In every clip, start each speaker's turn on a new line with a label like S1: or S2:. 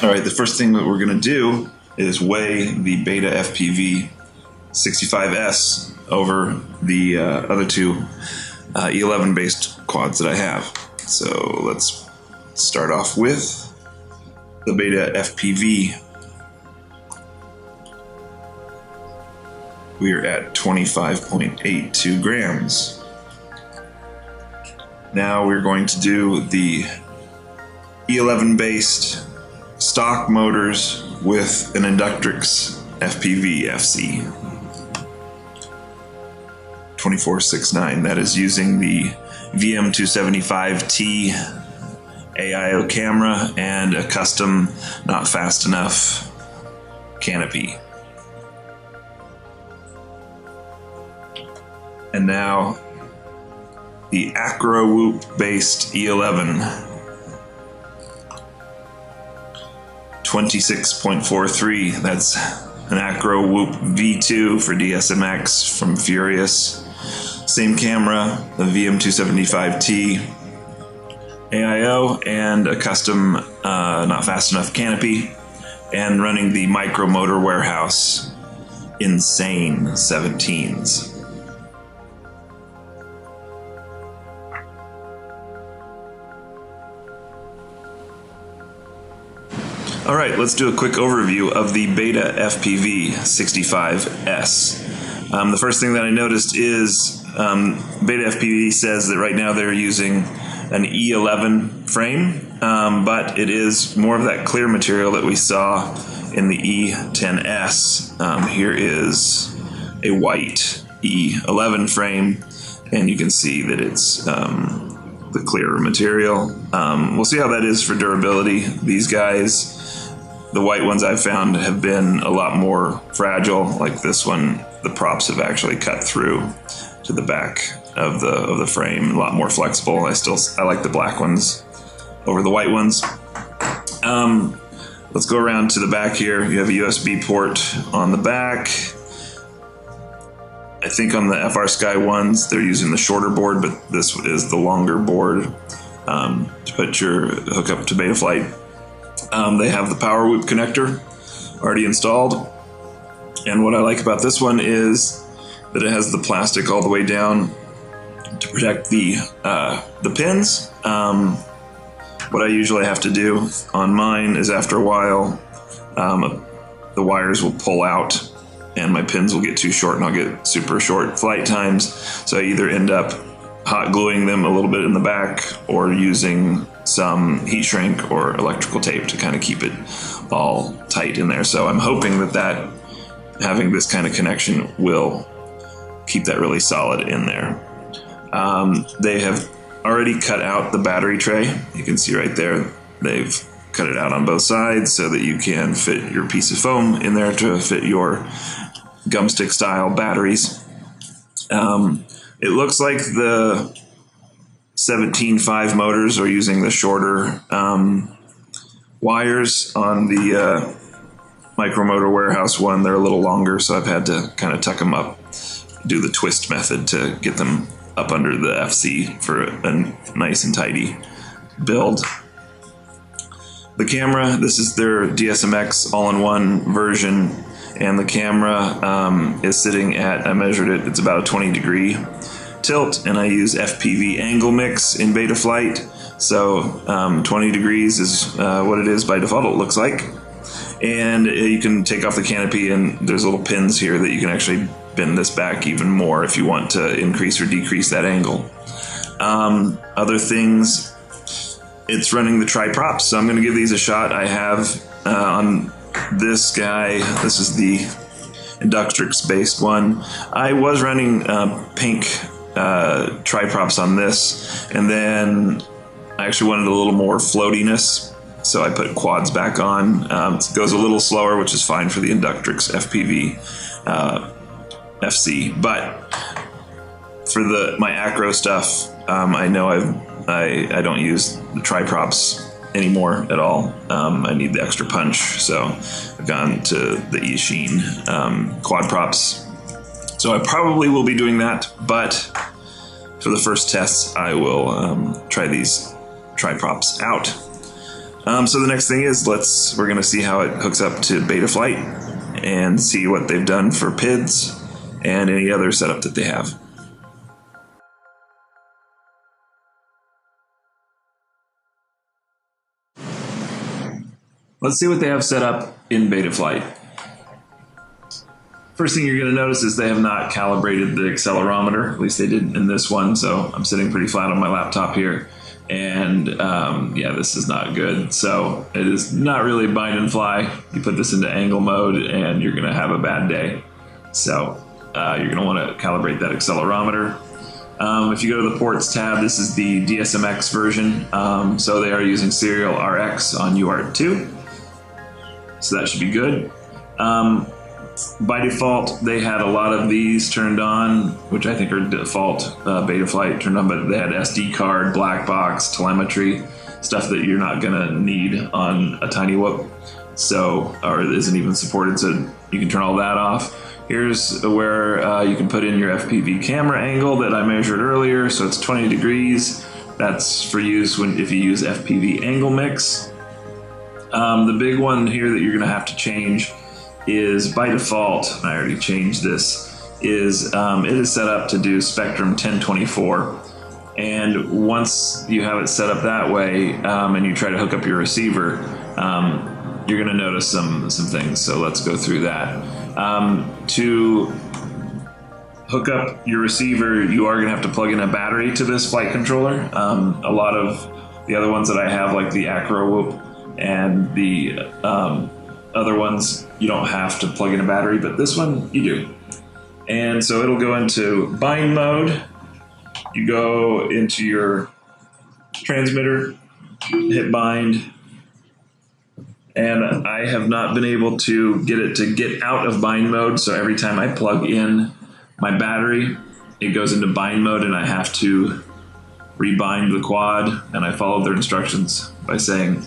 S1: All right, the first thing that we're going to do is weigh the BETAFPV 65s over the other two E11 based quads that I have. So let's start off with the BETAFPV. We are at 25.82 grams. Now we're going to do the E11 based stock motors with an Inductrix FPV FC 2469. That is using the VM275T AIO camera and a custom not fast enough canopy. And now the Acro Whoop based E11 26.43. That's an Acro Whoop V2 for DSMX from Furious. Same camera, the VM275T AIO, and a custom not fast enough canopy, and running the Micro Motor Warehouse Insane 17s. All right, let's do a quick overview of the BETAFPV 65s. The first thing that I noticed is BETAFPV says that right now they're using an E11 frame, but it is more of that clear material that we saw in the E10S. Here is a white E11 frame, and you can see that it's the clearer material. We'll see how that is for durability. These guys, the white ones I've found, have been a lot more fragile. Like this one, the props have actually cut through to the back of the frame, a lot more flexible. I like the black ones over the white ones. Let's go around to the back here. You have a USB port on the back. I think on the FR Sky ones, they're using the shorter board, but this is the longer board to put your hookup to Betaflight. They have the power whoop connector already installed. And what I like about this one is that it has the plastic all the way down to protect the pins. What I usually have to do on mine is, after a while, the wires will pull out and my pins will get too short, and I'll get super short flight times. So I either end up hot gluing them a little bit in the back, or using some heat shrink or electrical tape to kind of keep it all tight in there. So I'm hoping that having this kind of connection will keep that really solid in there. They have already cut out the battery tray. You can see right there, they've cut it out on both sides so that you can fit your piece of foam in there to fit your gumstick style batteries. It looks like the 17.5 motors are using the shorter wires. On the Micro Motor Warehouse one, they're a little longer, so I've had to kind of tuck them up, do the twist method to get them up under the FC for a nice and tidy build. The camera, this is their DSMX all-in-one version, and the camera is sitting at, I measured it, it's about a 20-degree tilt, and I use FPV angle mix in Betaflight, so 20 degrees is what it is by default, it looks like. And you can take off the canopy, and there's little pins here that you can actually bend this back even more if you want to increase or decrease that angle. Other things, it's running the tri-props, so I'm going to give these a shot. I have on this guy, this is the Inductrix based one. I was running pink tri-props on this, and then I actually wanted a little more floatiness, so I put quads back on. It goes a little slower, which is fine for the Inductrix FPV FC, but for my acro stuff, I know I don't use the tri-props anymore at all. I need the extra punch, so I've gone to the E-Sheen quad props. So I probably will be doing that, but for the first tests, I will try these tri-props out. So the next thing is we're going to see how it hooks up to Betaflight and see what they've done for PIDs and any other setup that they have. Let's see what they have set up in Betaflight. First thing you're going to notice is they have not calibrated the accelerometer. At least they didn't in this one, so I'm sitting pretty flat on my laptop here. And yeah, this is not good. So it is not really bind and fly. You put this into angle mode and you're going to have a bad day. So you're going to want to calibrate that accelerometer. If you go to the ports tab, this is the DSMX version. So they are using serial RX on UART2. So that should be good. By default, they had a lot of these turned on, which I think are default Betaflight turned on, but they had SD card, black box, telemetry, stuff that you're not going to need on a tiny whoop, so, or it isn't even supported, so you can turn all that off. Here's where you can put in your FPV camera angle that I measured earlier, so it's 20 degrees. That's for use if you use FPV angle mix. The big one here that you're going to have to change is by default, I already changed this, is it is set up to do Spectrum 1024. And once you have it set up that way and you try to hook up your receiver, you're going to notice some things. So let's go through that. To hook up your receiver, you are going to have to plug in a battery to this flight controller. A lot of the other ones that I have, like the Acro Whoop and the other ones, you don't have to plug in a battery, but this one you do. And so it'll go into bind mode. You go into your transmitter, hit bind, and I have not been able to get it to get out of bind mode. So every time I plug in my battery, it goes into bind mode and I have to rebind the quad. And I followed their instructions by saying,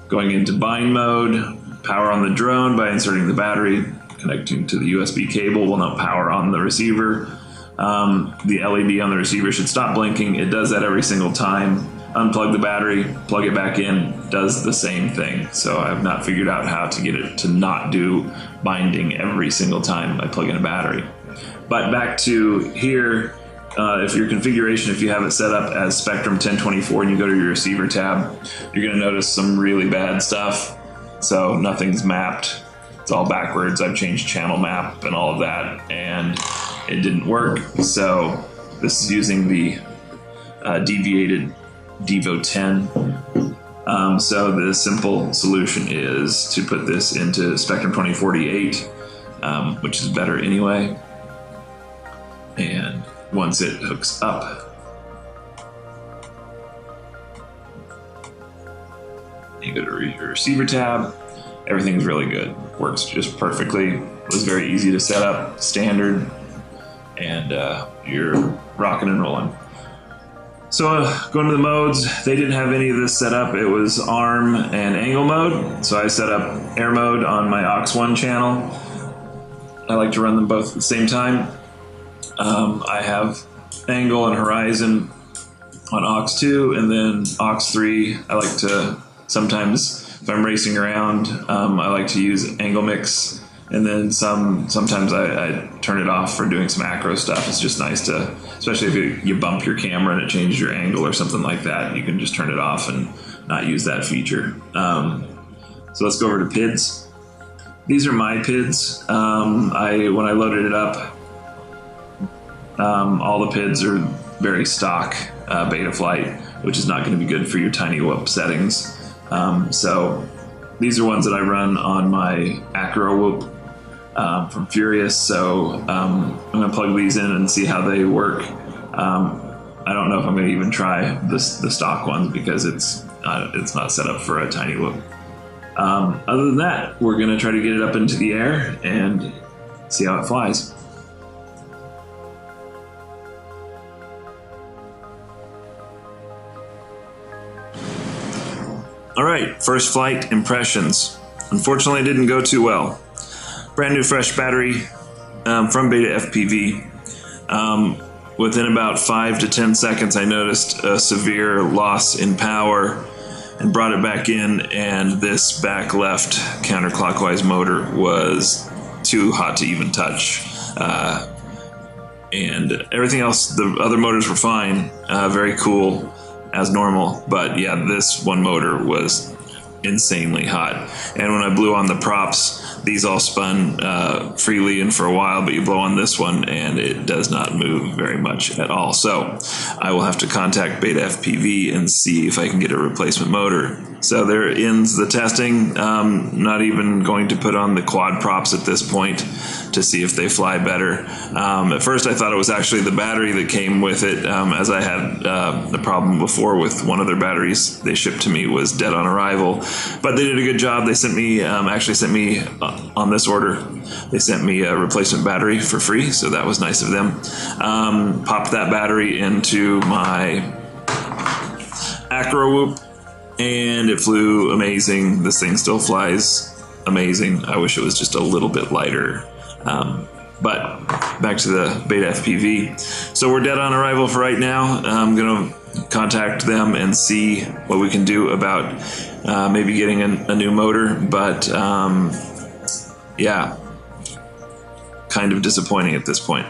S1: going into bind mode, power on the drone by inserting the battery, connecting to the USB cable will not power on the receiver. The LED on the receiver should stop blinking. It does that every single time. Unplug the battery, plug it back in, does the same thing. So I've not figured out how to get it to not do binding every single time I plug in a battery. But back to here, if your configuration, if you have it set up as Spectrum 1024 and you go to your receiver tab, you're going to notice some really bad stuff. So nothing's mapped. It's all backwards. I've changed channel map and all of that, and it didn't work. So this is using the deviated Devo 10. So the simple solution is to put this into Spectrum 2048, which is better anyway. And once it hooks up, you go to your receiver tab. Everything's really good. Works just perfectly. It was very easy to set up, standard, and you're rocking and rolling. So going to the modes, they didn't have any of this set up. It was arm and angle mode. So I set up air mode on my aux1 channel. I like to run them both at the same time. I have angle and horizon on aux2, and then aux3. I like to sometimes, if I'm racing around, I like to use angle mix, and then sometimes I turn it off for doing some acro stuff. It's just nice to, especially if you bump your camera and it changes your angle or something like that, you can just turn it off and not use that feature. So let's go over to PIDs. These are my PIDs. When I loaded it up, all the PIDs are very stock Betaflight, which is not going to be good for your tiny whoop settings. So these are ones that I run on my Acro Whoop from Furious. So I'm going to plug these in and see how they work. I don't know if I'm going to even try the stock ones because it's not set up for a tiny whoop. Other than that, we're going to try to get it up into the air and see how it flies. All right, first flight impressions. Unfortunately, it didn't go too well. Brand new fresh battery from BETAFPV. Within about 5 to 10 seconds, I noticed a severe loss in power
S2: and brought it back in, and this back left counterclockwise motor was too hot to even touch. And everything else, the other motors were fine, very cool as normal, but yeah, this one motor was insanely hot. And when I blew on the props, these all spun freely and for a while, but you blow on this one and it does not move very much at all. So I will have to contact BETAFPV and see if I can get a replacement motor. So there ends the testing. Not even going to put on the quad props at this point to see if they fly better. At first I thought it was actually the battery that came with it, as I had the problem before with one of their batteries they shipped to me was dead on arrival. But they did a good job. They sent me, actually sent me on this order, they sent me a replacement battery for free, so that was nice of them. Popped that battery into my Acro Whoop, and it flew amazing. This thing still flies amazing. I wish it was just a little bit lighter. But back to the BETAFPV. So we're dead on arrival for right now. I'm going to contact them and see what we can do about maybe getting a new motor. But yeah, kind of disappointing at this point.